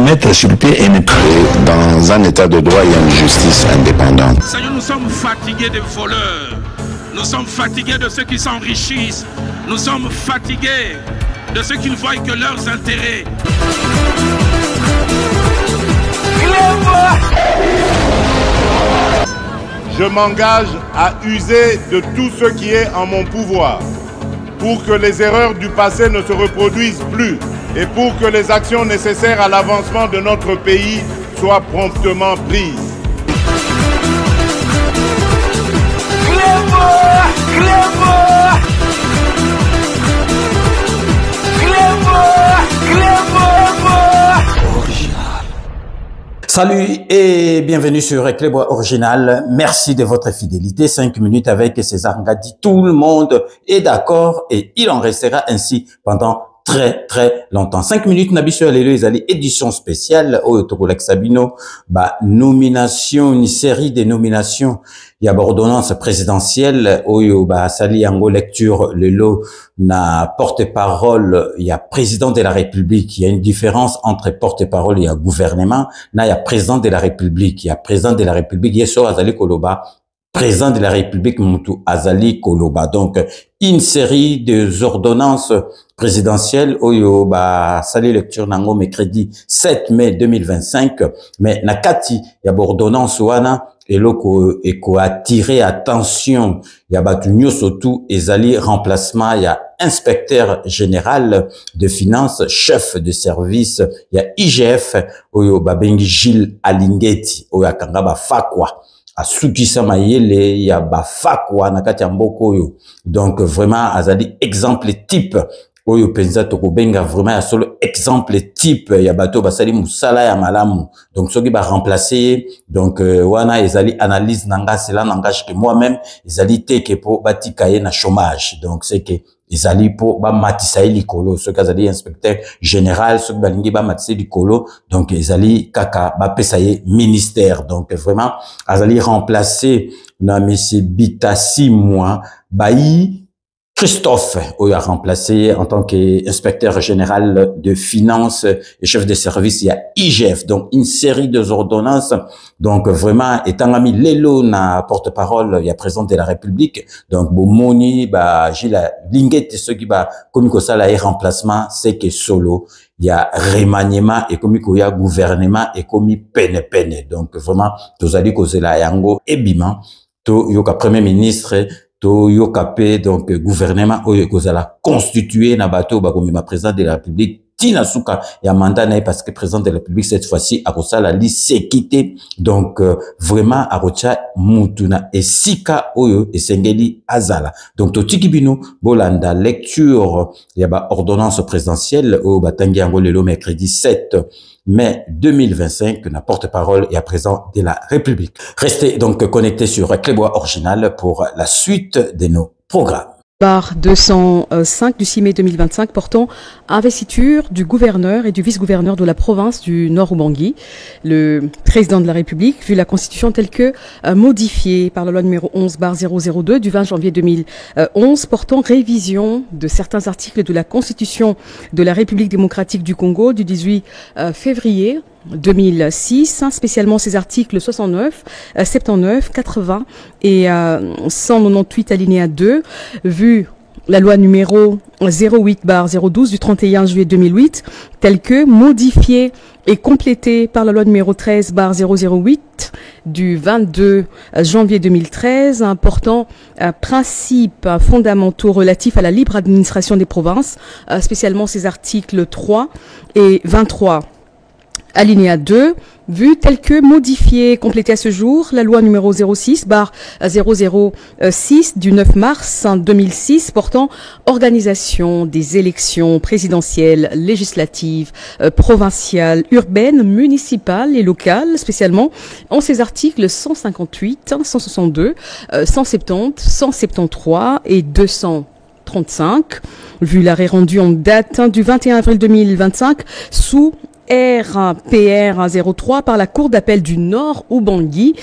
mettre sur le pied et dans un état de droit, il y a une justice indépendante. Seigneur, nous sommes fatigués des voleurs. Nous sommes fatigués de ceux qui s'enrichissent. Nous sommes fatigués de ceux qui ne voient que leurs intérêts. Je m'engage à user de tout ce qui est en mon pouvoir pour que les erreurs du passé ne se reproduisent plus et pour que les actions nécessaires à l'avancement de notre pays soient promptement prises. Salut et bienvenue sur Clébois Original. Merci de votre fidélité. 5 minutes avec César Ngadi. Tout le monde est d'accord et il en restera ainsi pendant très longtemps. 5 minutes Nabiso Alelo Ezali édition spéciale au Tokolek Sabino. Nomination, une série de nominations. Il y a ordonnance présidentielle au Sali Yango lecture le lot na porte-parole, il y a président de la République. Il y a une différence entre porte-parole et gouvernement. Là, il y a président de la République. Il y a président de la République. Yeso Azali Koloba. Président de la République Moutou Azali Koloba. Donc, une série de ordonnances présidentielles au sali lecture nango mercredi 7 mai 2025. Mais nakati ya ordonnance wana eloko eko attirer attention ya batu nyosotu ezali remplacement ya inspecteur général de finances, chef de service ya IGF oyo babengi Gilles Alingeti oyo akanga bafakwa asukisa mayele ya bafakwa na kati ya mboko oyo. Donc vraiment azali exemple type oyo penza tokobenga vraiment ya solo exemple type ya bato basali musala ya malamu. Donc soki ba remplacer donc wana ezali analyse nanga, cela n'engage que moi-même ezali teke po batika ye na chômage. Donc c'est que ezali po ba matisa likolo soki azali inspecteur général soki balingi ba matisa likolo donc ezali kaka ba pesa ye ministère. Donc vraiment azali remplacer na monsieur Bitasi moi Bayi Christophe, où il a remplacé en tant qu'inspecteur général de finances et chef de service, il y a IGF, donc une série de ordonnances. Donc vraiment, étant ami Lelo na porte-parole, il y a président de la République. Donc Bomoni, Gilles Linguet, ceux qui comme ça là remplacement, c'est que solo. Il y a remaniement et comme il y a gouvernement et comme peine. Donc vraiment, tous allez causer la yango et bima, to yoka premier ministre. To yokape donc gouvernement oyo kozala constitué na bato bakomi ma président de la République tina suka ya mandat na parce que président de la République cette fois-ci akosala li séquité. Donc vraiment arocha mutuna esika oyo esengeli azala. Donc totiki bino bolanda lecture ya ba ordonnance présidentielle au batangi yango lelo mercredi 7 mai 2025, na porte-parole et à présent de la République. Restez donc connectés sur Clébois Original pour la suite de nos programmes. Barre 205 du 6 mai 2025 portant investiture du gouverneur et du vice-gouverneur de la province du Nord-Ubangi. Le président de la République, vu la constitution telle que modifiée par la loi numéro 11/002 du 20 janvier 2011 portant révision de certains articles de la constitution de la République démocratique du Congo du 18 février 2006, spécialement ces articles 69, 79, 80 et 198 alinéa 2, vu la loi numéro 08/012 du 31 juillet 2008, telle que modifiée et complétée par la loi numéro 13/008 du 22 janvier 2013, portant principes fondamentaux relatifs à la libre administration des provinces, spécialement ces articles 3 et 23. Alinéa 2, vu tel que modifié, complété à ce jour, la loi numéro 06/006 du 9 mars 2006 portant organisation des élections présidentielles, législatives, provinciales, urbaines, municipales et locales, spécialement en ces articles 158, 162, 170, 173 et 235, vu l'arrêt rendu en date du 21 avril 2025 sous RPR 03 par la Cour d'appel du Nord Ubangi,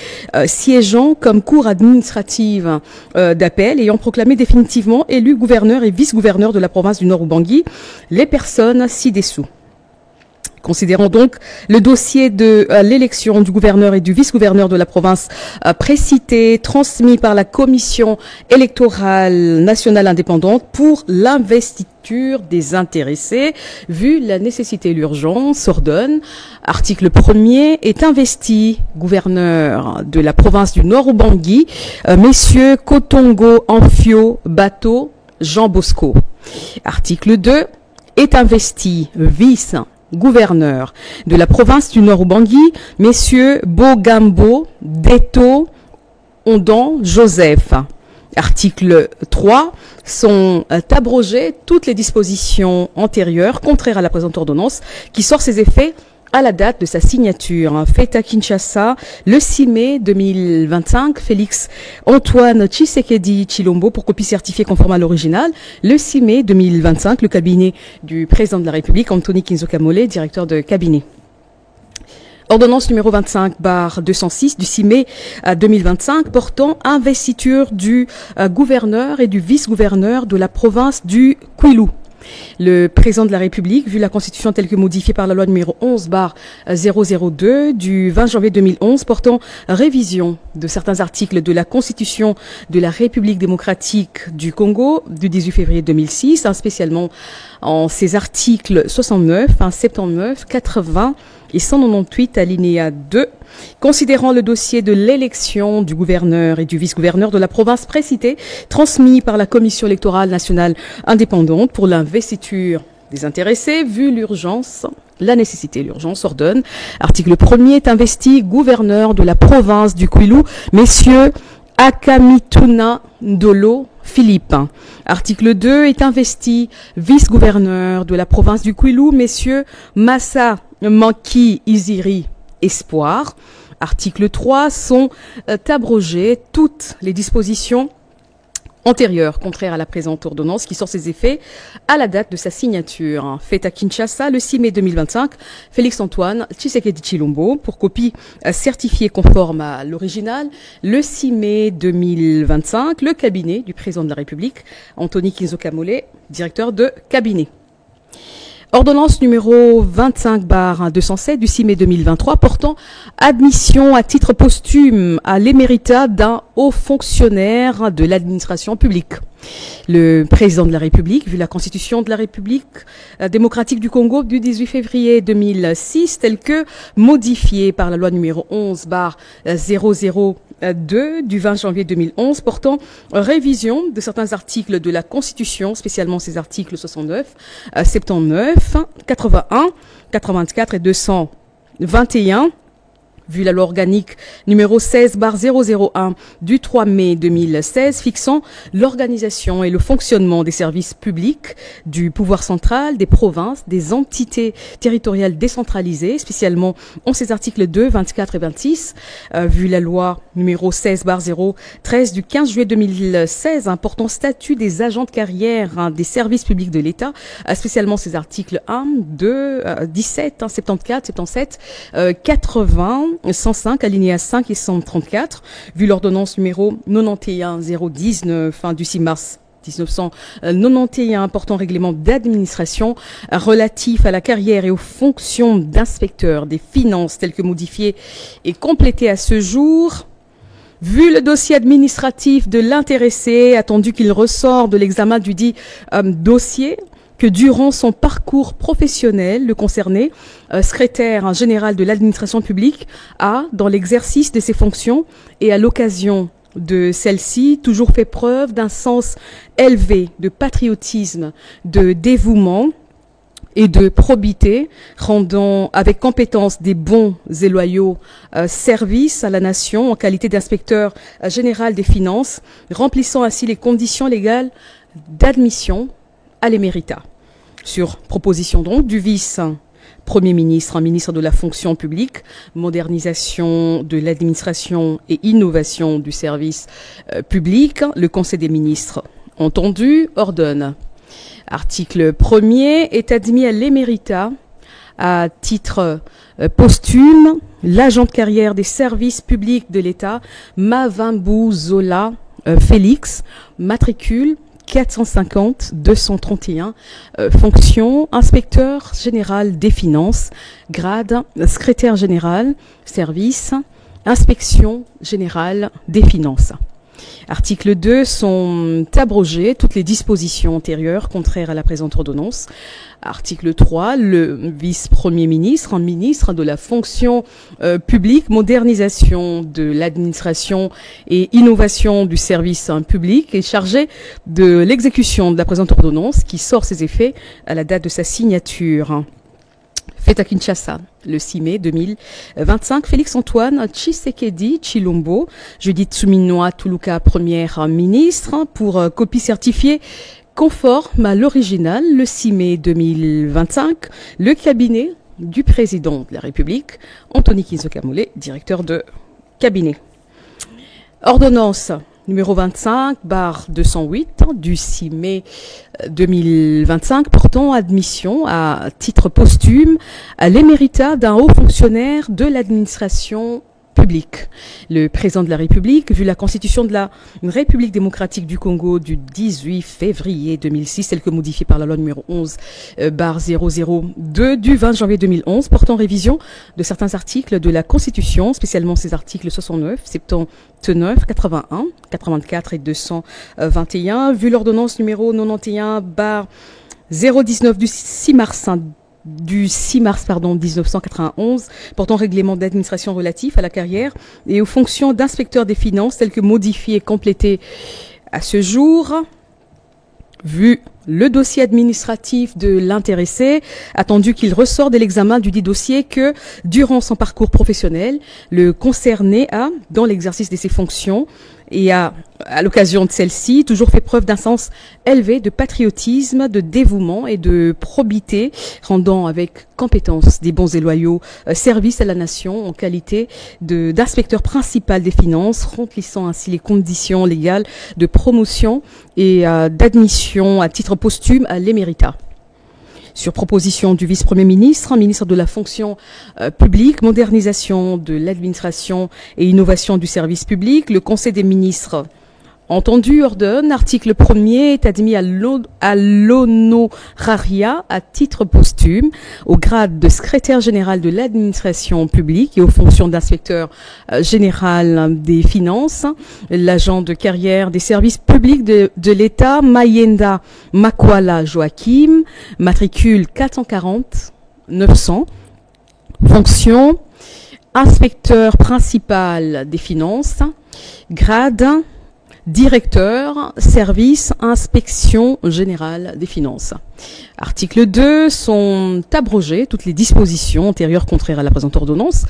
siégeant comme cour administrative d'appel, ayant proclamé définitivement élu gouverneur et vice-gouverneur de la province du Nord Ubangi les personnes ci-dessous. Considérant donc le dossier de l'élection du gouverneur et du vice-gouverneur de la province précité, transmis par la Commission électorale nationale indépendante pour l'investiture des intéressés, vu la nécessité et l'urgence, ordonne, article 1er, est investi gouverneur de la province du Nord-Ubangui, messieurs Kotongo, Amphio, Bateau, Jean Bosco. Article 2, est investi vice-gouverneur de la province du Nord-Ubangui, messieurs Bogambo, Deto, Ondan, Joseph. Article 3, sont abrogées toutes les dispositions antérieures contraires à la présente ordonnance qui sort ses effets à la date de sa signature. Faite à Kinshasa le 6 mai 2025, Félix Antoine Tshisekedi Tshilombo pour copie certifiée conforme à l'original. Le 6 mai 2025, le cabinet du président de la République, Anthony Kinzoka Mollé, directeur de cabinet. Ordonnance numéro 25/206 du 6 mai 2025 portant investiture du gouverneur et du vice-gouverneur de la province du Kwilu. Le président de la République, vu la Constitution telle que modifiée par la loi numéro 11/002 du 20 janvier 2011 portant révision de certains articles de la Constitution de la République démocratique du Congo du 18 février 2006, spécialement en ses articles 69, 79, 80 et 198 alinéa 2, considérant le dossier de l'élection du gouverneur et du vice-gouverneur de la province précitée, transmis par la Commission électorale nationale indépendante pour l'investiture des intéressés, vu l'urgence, la nécessité et l'urgence, ordonne. Article 1er est investi gouverneur de la province du Kwilu, messieurs Akamituna Ndolo Philippe. Article 2 est investi vice-gouverneur de la province du Kwilu, messieurs Massa Manki Iziri Espoir. Article 3 sont abrogées toutes les dispositions antérieures contraires à la présente ordonnance qui sort ses effets à la date de sa signature. Faite à Kinshasa le 6 mai 2025, Félix Antoine Tshisekedi Tshilombo pour copie certifiée conforme à l'original. Le 6 mai 2025, le cabinet du président de la République, Anthony Kinzoka Mollé, directeur de cabinet. Ordonnance numéro 25/207 du 6 mai 2023 portant admission à titre posthume à l'éméritat d'un haut fonctionnaire de l'administration publique. Le président de la République, vu la Constitution de la République démocratique du Congo du 18 février 2006, telle que modifiée par la loi numéro 11/002 du 20 janvier 2011 portant révision de certains articles de la Constitution, spécialement ces articles 69, 79, 81, 84 et 221, vu la loi organique numéro 16/001 du 3 mai 2016 fixant l'organisation et le fonctionnement des services publics du pouvoir central, des provinces, des entités territoriales décentralisées, spécialement en ces articles 2, 24 et 26, vu la loi numéro 16/013 du 15 juillet 2016 portant statut des agents de carrière des services publics de l'État, spécialement ces articles 1, 2, 17, 74, 77, 80, 105, alinéa 5 et 134, vu l'ordonnance numéro 91-019 du 6 mars 1991 portant règlement d'administration relatif à la carrière et aux fonctions d'inspecteur des finances tel que modifié et complété à ce jour. Vu le dossier administratif de l'intéressé, attendu qu'il ressort de l'examen du dit dossier, que durant son parcours professionnel, le concerné, secrétaire général de l'administration publique, a, dans l'exercice de ses fonctions et à l'occasion de celle-ci, toujours fait preuve d'un sens élevé de patriotisme, de dévouement et de probité, rendant avec compétence des bons et loyaux services à la nation en qualité d'inspecteur général des finances, remplissant ainsi les conditions légales d'admission à l'éméritat. Sur proposition donc du vice-premier ministre, ministre de la fonction publique, modernisation de l'administration et innovation du service public, le Conseil des ministres entendu ordonne. Article 1er est admis à l'éméritat à titre posthume l'agent de carrière des services publics de l'État Mavambu Zola Félix, matricule 450 231 fonction inspecteur général des finances, grade secrétaire général, service, inspection générale des finances. Article 2, sont abrogées toutes les dispositions antérieures contraires à la présente ordonnance. Article 3, le vice-premier ministre, ministre de la fonction publique, modernisation de l'administration et innovation du service public, est chargé de l'exécution de la présente ordonnance qui sort ses effets à la date de sa signature. Fait à Kinshasa, le 6 mai 2025, Félix-Antoine Tshisekedi Tshilombo, Judith Suminwa Tuluka, première ministre, pour copie certifiée conforme à l'original, le 6 mai 2025, le cabinet du président de la République, Anthony Kinzo Kamole, directeur de cabinet. Ordonnance numéro 25/208 du 6 mai 2025 portant admission à titre posthume à l'éméritat d'un haut fonctionnaire de l'administration publique. Le président de la République, vu la constitution de la République démocratique du Congo du 18 février 2006, telle que modifiée par la loi numéro 11/002 du 20 janvier 2011, portant révision de certains articles de la Constitution, spécialement ces articles 69, 79, 81, 84 et 221, vu l'ordonnance numéro 91/019 du 6 mars 1991, portant règlement d'administration relatif à la carrière et aux fonctions d'inspecteur des finances, telles que modifiées et complétées à ce jour. Vu le dossier administratif de l'intéressé, attendu qu'il ressort de l'examen du dit dossier que, durant son parcours professionnel, le concerné a, dans l'exercice de ses fonctions et à l'occasion de celle-ci, toujours fait preuve d'un sens élevé de patriotisme, de dévouement et de probité, rendant avec compétence des bons et loyaux service à la nation en qualité d'inspecteur principal des finances, remplissant ainsi les conditions légales de promotion et d'admission à titre posthume à l'éméritat. Sur proposition du vice-premier ministre, ministre de la fonction publique, modernisation de l'administration et innovation du service public, le Conseil des ministres entendu ordonne, article 1er, est admis à l'honoraria à titre posthume au grade de secrétaire général de l'administration publique et aux fonctions d'inspecteur général des finances, l'agent de carrière des services publics de l'État, Mayenda Makwala Joachim, matricule 440 900, fonction inspecteur principal des finances, grade directeur, service, inspection générale des finances. Article 2, sont abrogées toutes les dispositions antérieures contraires à la présente ordonnance.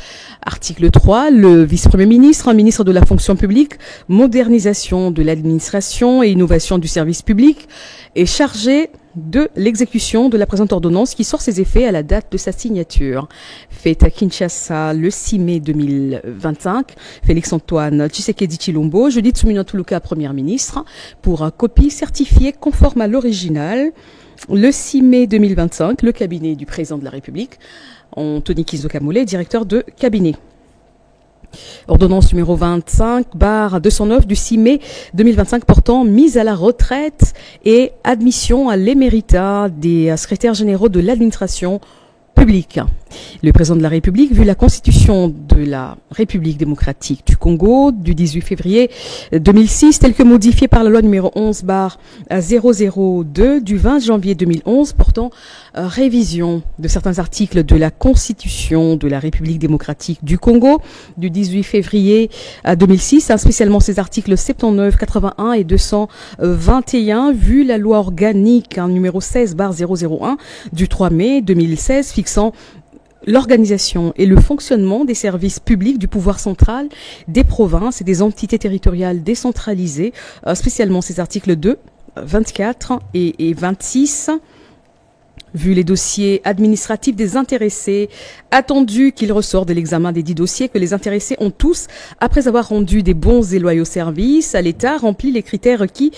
Article 3, le vice-premier ministre, ministre de la fonction publique, modernisation de l'administration et innovation du service public, est chargé de l'exécution de la présente ordonnance qui sort ses effets à la date de sa signature. Fait à Kinshasa le 6 mai 2025, Félix-Antoine Tshisekedi Tshilombo, Judith Suminwa Tuluka, première ministre, pour copie certifiée conforme à l'original. Le 6 mai 2025, le cabinet du président de la République, Anthony Kinzo Kamole, directeur de cabinet. Ordonnance numéro 25/209 du 6 mai 2025 portant mise à la retraite et admission à l'éméritat des secrétaires généraux de l'administration publique. Le président de la République, vu la constitution de la République démocratique du Congo du 18 février 2006, telle que modifiée par la loi numéro 11/002 du 20 janvier 2011, portant révision de certains articles de la constitution de la République démocratique du Congo du 18 février 2006, spécialement ces articles 79, 81 et 221, vu la loi organique numéro 16/001 du 3 mai 2016, fixant l'organisation et le fonctionnement des services publics du pouvoir central, des provinces et des entités territoriales décentralisées, spécialement ces articles 2, 24 et 26. Vu les dossiers administratifs des intéressés, attendu qu'il ressort de l'examen des 10 dossiers que les intéressés ont tous, après avoir rendu des bons et loyaux services à l'État, rempli les critères requis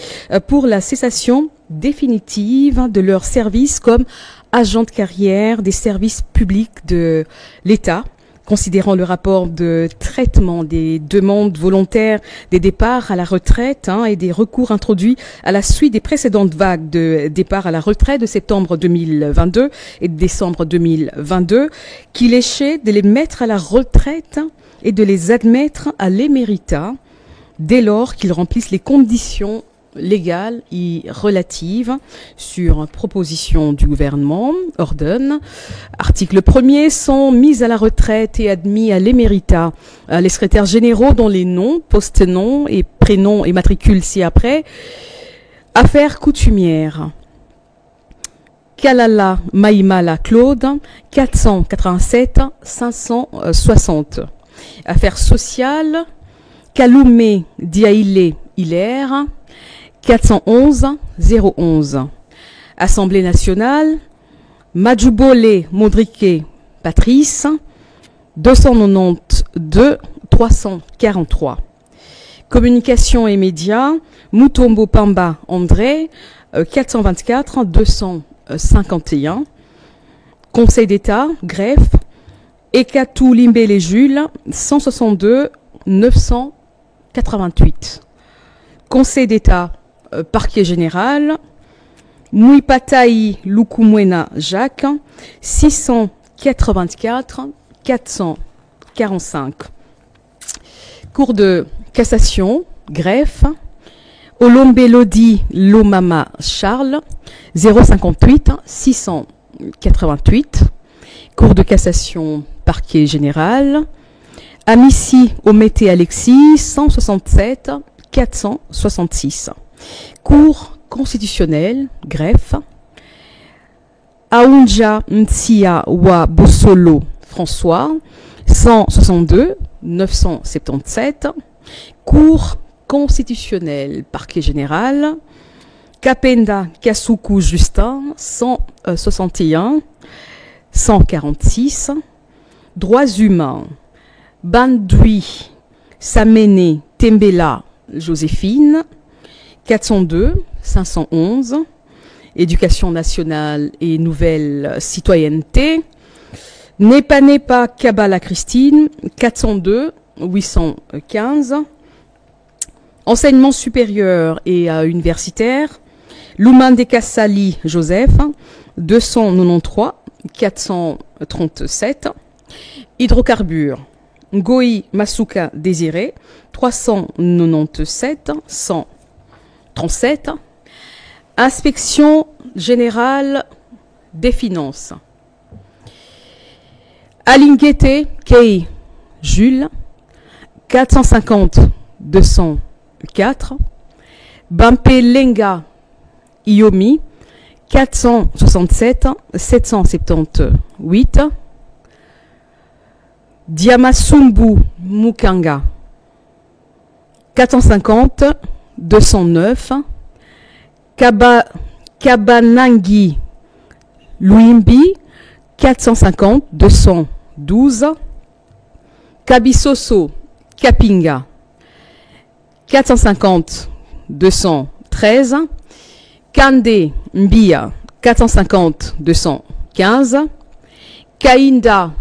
pour la cessation définitive de leur service comme agent de carrière des services publics de l'État, considérant le rapport de traitement des demandes volontaires des départs à la retraite et des recours introduits à la suite des précédentes vagues de départ à la retraite de septembre 2022 et de décembre 2022, qu'il échait de les mettre à la retraite et de les admettre à l'éméritat dès lors qu'ils remplissent les conditions légales et relatives sur proposition du gouvernement, ordonne. Article 1er, sont mis à la retraite et admis à l'éméritat les secrétaires généraux dont les noms, post-noms et prénoms et matricules ci-après. Affaires coutumières. Kalala Maïmala Claude, 487 560. Affaires sociales. Kaloumé Diaïlé Hilaire, 411 011. Assemblée nationale, Madjoubole Modrique Patrice, 292 343. Communication et médias, Mutombo Pamba André, 424 251. Conseil d'État, greffe, Ekatou Limbele Jules, 162 988. Conseil d'État, parquet général, Mouipataï Lukumwena Jacques, 684 445. Cour de cassation, greffe, Olombe Lodi Lomama Charles, 058 688. Cour de cassation, parquet général, Amici Omété Alexis, 167 466. Cour constitutionnelle, greffe, Aounja Ntia Wa Bossolo François, 162 977. Cour constitutionnelle, parquet général, Kapenda Kasuku Justin, 161 146. Droits humains, Bandui Samene Tembela Joséphine, 402 511. Éducation nationale et nouvelle citoyenneté, Nepa Kabala Christine, 402 815. Enseignement supérieur et universitaire, Loumande Kassali Joseph, 293 437. Hydrocarbures, Ngoï Masuka Désiré, 397 137. Inspection générale des finances, Alinguete Kei Jules, 450 204. Bampe Lenga Iomi, 467 778. Diamasumbu Mukanga, 450 209. Kabanangi Luimbi, 450 212. Kabisoso Kapinga, 450 213. Kande Mbia, 450 215. Kainda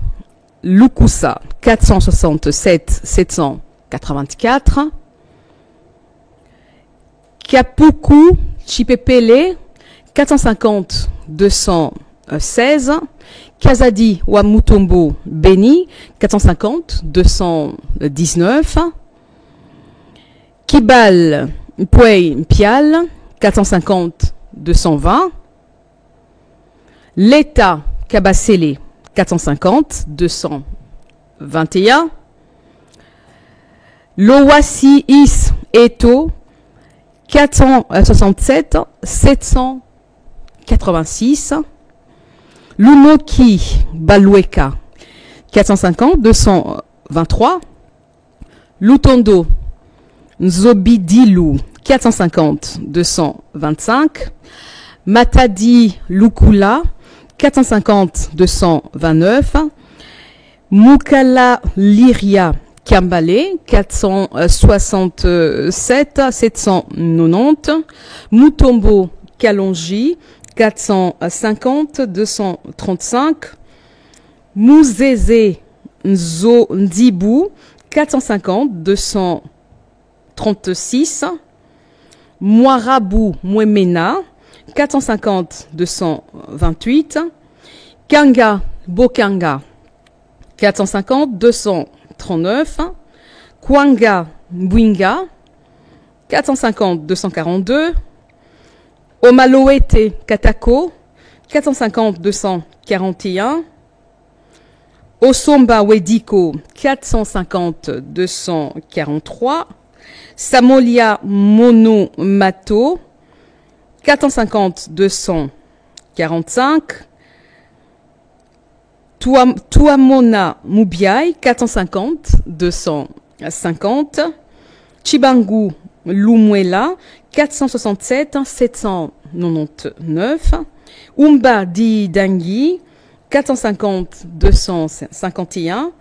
Lukusa, 467 784. Kapuku Chipepele, 450 216. Kazadi Wamutombo Beni, 450 219. Kibal Mpwei Mpial, 450 220. L'État Kabasele, 450 221. Lowasi Is Eto, 467 786. Lumoki Balueka, 450 223. Lutondo Nzobidilu, 450 225. Matadi Lukula, 450 229. Mukala Liria Kambale, 467 790. Mutombo Kalonji, 450 235. Mouzeze Nzo Ndibou, 450 236. Moirabou Mouemena, 450 228. Kanga Bokanga, 450 239. Kwanga Mbwinga, 450 242. Omaloete Katako, 450 241. Osomba Wediko, 450 243. Samolia Mono Mato, 450 245. Tuamona Mubiai, 450 250. Chibangu Lumwela, 467 799. Umba Di Dangui, 450 251.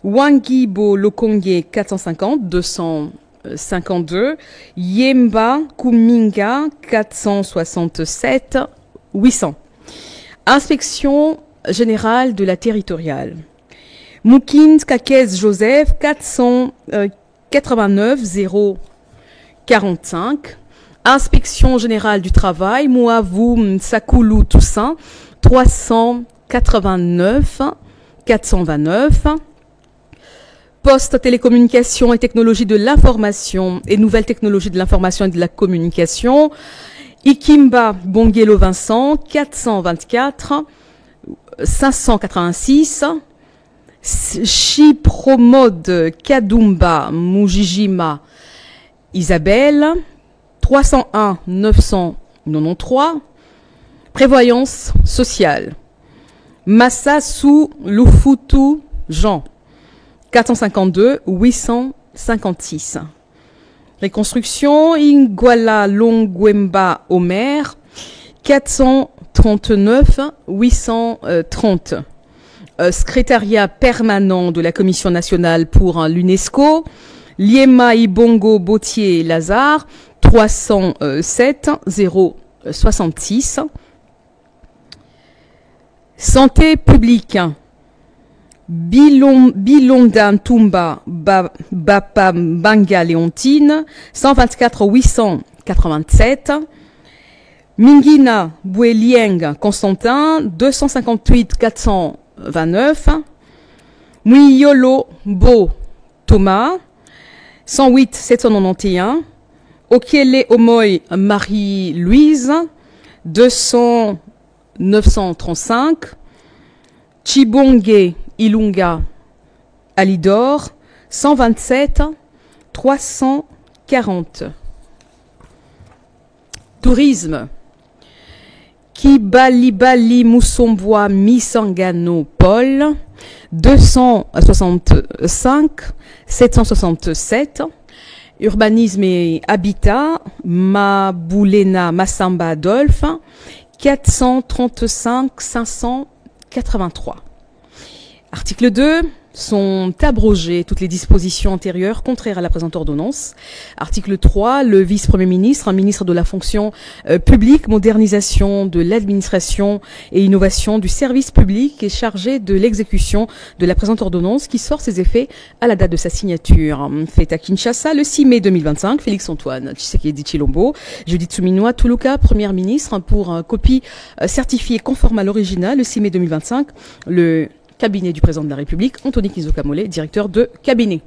Wangibo Lokonge, 450 252. Yemba Kuminga, 467 800. Inspection générale de la territoriale. Moukine Kakez Joseph, 489 045. Inspection générale du travail. Mouavou Sakoulou Toussaint, 389 429. Poste, télécommunications et technologies de l'information et nouvelles technologies de l'information et de la communication. Ikimba Bongelo Vincent, 424 586. Chipromode Kadumba Mujijima Isabelle, 301 993. Prévoyance sociale. Massassou Lufutu Jean, 452 856. Reconstruction Ingwala Longwemba Omer, 439 830. Secrétariat permanent de la Commission nationale pour l'UNESCO, Liema Ibongo Bautier Lazare, 307 066. Santé publique. Bilonda Ntumba Bapa Banga Léontine, 124 887. Mingina Bouelieng Constantin, 258 429. Muyolo Bo Thomas, 108 791. Okiele Omoy Marie-Louise, 200 935. Chibonge Ilunga Alidor, 127 340. Tourisme. Kibalibali Moussombois Misangano Paul, 265 767. Urbanisme et habitat, Maboulena Massamba Adolphe, 435 583. Article 2. Sont abrogées toutes les dispositions antérieures contraires à la présente ordonnance. Article 3. Le vice-premier ministre, un ministre de la fonction publique, modernisation de l'administration et innovation du service public est chargé de l'exécution de la présente ordonnance qui sort ses effets à la date de sa signature. Fait à Kinshasa le 6 mai 2025, Félix-Antoine Tshisekedi Tshilombo, Judith Suminwa Tuluka, première ministre, pour copie certifiée conforme à l'original le 6 mai 2025, le cabinet du président de la République, Anthony Kinzokamole, directeur de cabinet.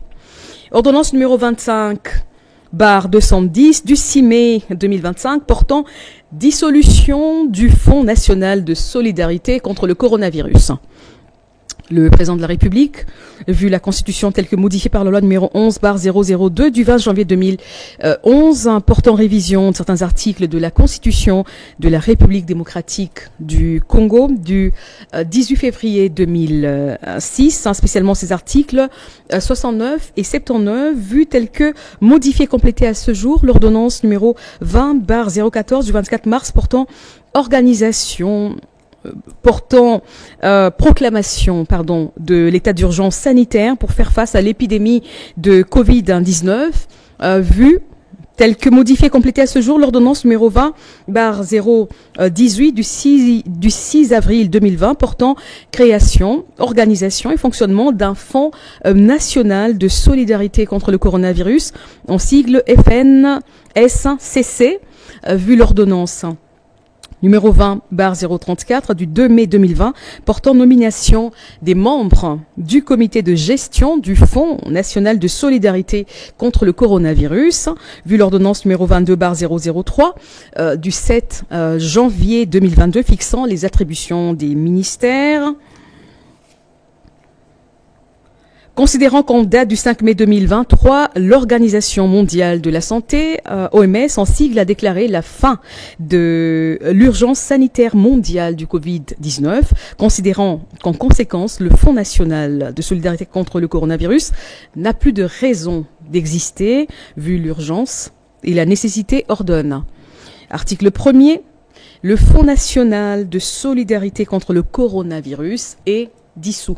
Ordonnance numéro 25/210 du 6 mai 2025 portant dissolution du Fonds national de solidarité contre le coronavirus. Le président de la République, vu la Constitution telle que modifiée par la loi numéro 11/002 du 20 janvier 2011, portant révision de certains articles de la Constitution de la République démocratique du Congo du 18 février 2006, spécialement ces articles 69 et 79, vus tels que modifiés et complétés à ce jour, l'ordonnance numéro 20/014 du 24 mars portant proclamation de l'état d'urgence sanitaire pour faire face à l'épidémie de Covid-19, vu Tel que modifié et complété à ce jour l'ordonnance numéro 20/018 du 6 avril 2020 portant création, organisation et fonctionnement d'un fonds national de solidarité contre le coronavirus, en sigle FNSCC, vu l'ordonnance numéro 20/034 du 2 mai 2020 portant nomination des membres du comité de gestion du Fonds national de solidarité contre le coronavirus, vu l'ordonnance numéro 22/003 du 7 janvier 2022 fixant les attributions des ministères. Considérant qu'en date du 5 mai 2023, l'Organisation mondiale de la santé, OMS, en sigle, a déclaré la fin de l'urgence sanitaire mondiale du Covid-19, considérant qu'en conséquence, le Fonds national de solidarité contre le coronavirus n'a plus de raison d'exister, vu l'urgence et la nécessité ordonne. Article 1er, le Fonds national de solidarité contre le coronavirus est dissous.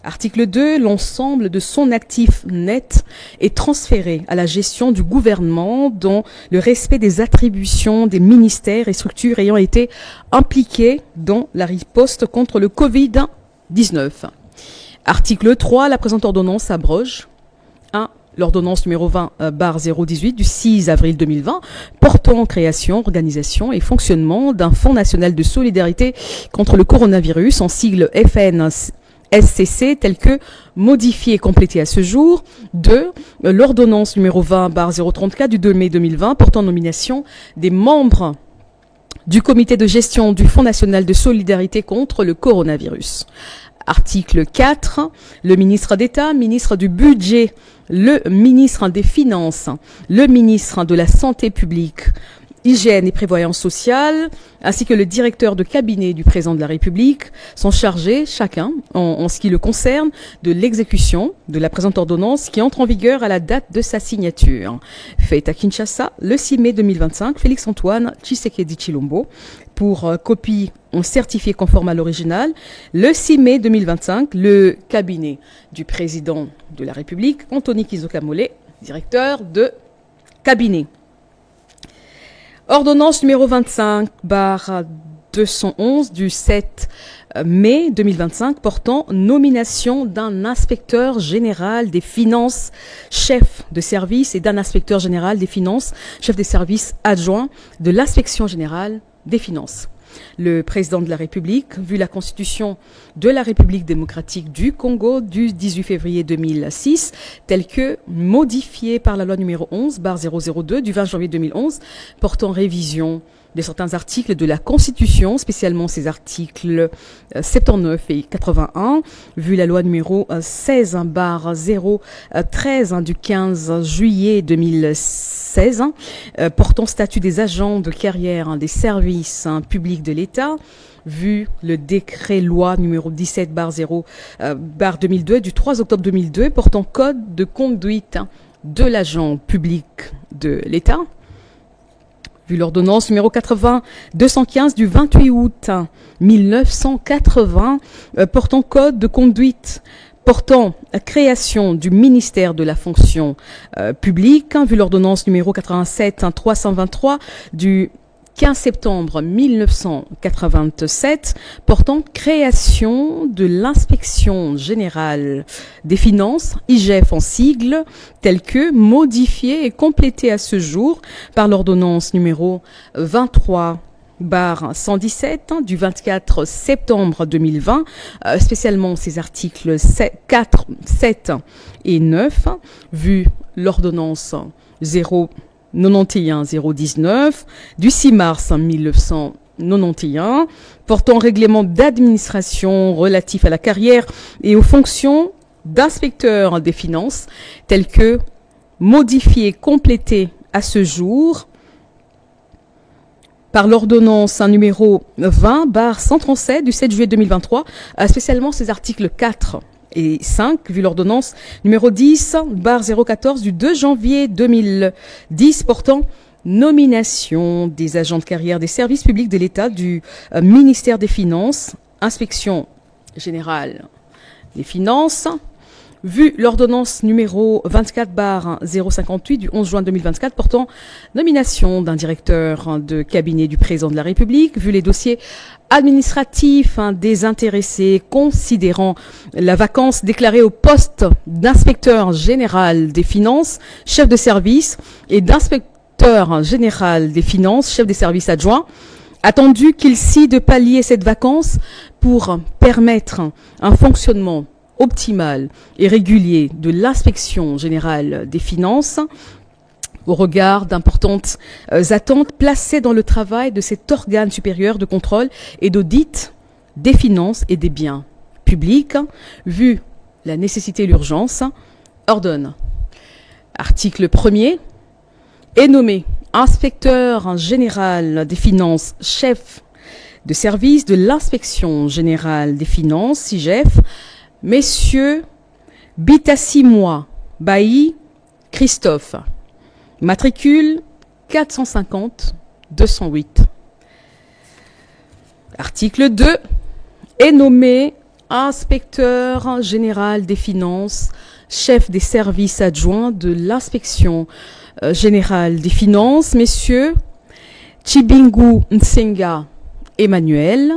Article 2, l'ensemble de son actif net est transféré à la gestion du gouvernement dans le respect des attributions des ministères et structures ayant été impliqués dans la riposte contre le Covid-19. Article 3, la présente ordonnance abroge 1. L'ordonnance numéro 20/018 du 6 avril 2020 portant création, organisation et fonctionnement d'un Fonds national de solidarité contre le coronavirus, en sigle FNSCC, tel que modifié et complété à ce jour. 2. L'ordonnance numéro 20/034 du 2 mai 2020 portant nomination des membres du comité de gestion du Fonds national de solidarité contre le coronavirus. Article 4. Le ministre d'État, ministre du Budget, le ministre des Finances, le ministre de la Santé publique, Hygiène et Prévoyance sociale, ainsi que le directeur de cabinet du président de la République sont chargés, chacun, en ce qui le concerne, de l'exécution de la présente ordonnance qui entre en vigueur à la date de sa signature. Faite à Kinshasa, le 6 mai 2025, Félix-Antoine Tshisekedi Tshilombo, pour copie certifiée conforme à l'original. Le 6 mai 2025, le cabinet du président de la République, Anthony Kizokamole, directeur de cabinet. Ordonnance numéro 25/211 du 7 mai 2025 portant nomination d'un inspecteur général des finances, chef de service, et d'un inspecteur général des finances, chef des services adjoints de l'inspection générale des finances. Le président de la République, vu la Constitution de la République démocratique du Congo du 18 février 2006, telle que modifiée par la loi numéro 11/002 du 20 janvier 2011, portant révision de certains articles de la Constitution, spécialement ces articles 79 et 81, vu la loi numéro 16/013 du 15 juillet 2016, portant statut des agents de carrière des services publics de l'État, vu le décret-loi numéro 17/0/2002 du 3 octobre 2002, portant code de conduite de l'agent public de l'État, vu l'ordonnance numéro 80-215 du 28 août 1980, portant code de conduite, portant création du ministère de la fonction publique, vu l'ordonnance numéro 87-323 du 15 septembre 1987, portant création de l'inspection générale des finances, IGF en sigle, tel que modifié et complété à ce jour par l'ordonnance numéro 23/117 du 24 septembre 2020, spécialement ces articles 4, 7 et 9, vu l'ordonnance 019 du 6 mars 1991, portant règlement d'administration relatif à la carrière et aux fonctions d'inspecteur des finances, tel que modifié et complété à ce jour par l'ordonnance numéro 20/137 du 7 juillet 2023, spécialement ces articles 4 et 5, vu l'ordonnance numéro 10/014 du 2 janvier 2010 portant nomination des agents de carrière des services publics de l'État du ministère des Finances, inspection générale des finances, vu l'ordonnance numéro 24/058 du 11 juin 2024 portant nomination d'un directeur de cabinet du président de la République, vu les dossiers administratifs des intéressés considérant la vacance déclarée au poste d'inspecteur général des finances, chef de service, et d'inspecteur général des finances, chef des services adjoints, attendu qu'il s'y de pallier cette vacance pour permettre un fonctionnement optimal et régulier de l'inspection générale des finances au regard d'importantes attentes placées dans le travail de cet organe supérieur de contrôle et d'audit des finances et des biens publics, vu la nécessité et l'urgence, ordonne. Article 1er, est nommé inspecteur général des finances, chef de service de l'inspection générale des finances, SIGEF, messieurs Bitassimois Bailly Christophe, matricule 450-208. Article 2, est nommé inspecteur général des finances, chef des services adjoints de l'inspection générale des finances, messieurs Chibingu Nsenga Emmanuel,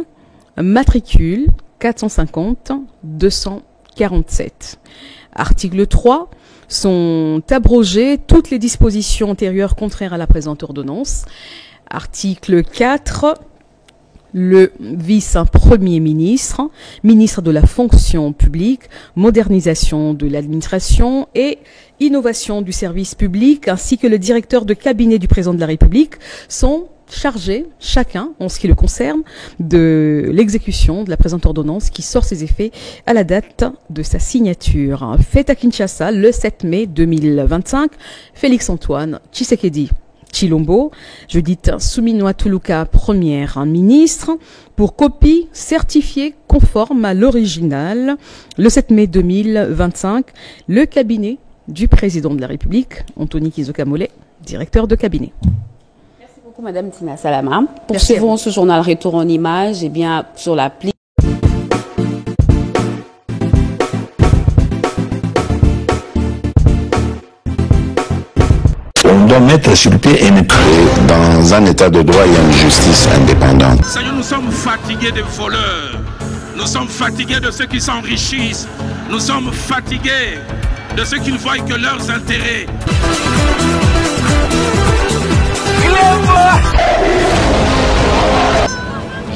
matricule 450-247. Article 3, sont abrogées toutes les dispositions antérieures contraires à la présente ordonnance. Article 4, le vice-premier ministre, ministre de la fonction publique, modernisation de l'administration et innovation du service public, ainsi que le directeur de cabinet du président de la République sont chargés, chacun, en ce qui le concerne, de l'exécution de la présente ordonnance qui sort ses effets à la date de sa signature. Faite à Kinshasa le 7 mai 2025, Félix-Antoine Tshisekedi Tshilombo, Judith Suminwa Tuluka, première ministre, pour copie certifiée conforme à l'original, le 7 mai 2025, le cabinet du président de la République, Anthony Kizoka Mollet, directeur de cabinet. Merci beaucoup, Madame Tina Salama. Poursuivons ce journal Retour en images, et bien sur l'appli. On doit mettre sur pied et créer dans un état de droit et une justice indépendante. Seigneur, nous sommes fatigués des voleurs. Nous sommes fatigués de ceux qui s'enrichissent. Nous sommes fatigués de ceux qui ne voient que leurs intérêts.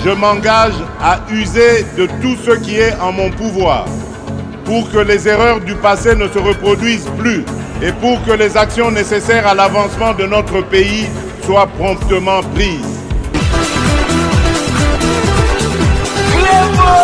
Je m'engage à user de tout ce qui est en mon pouvoir pour que les erreurs du passé ne se reproduisent plus et pour que les actions nécessaires à l'avancement de notre pays soient promptement prises. Clément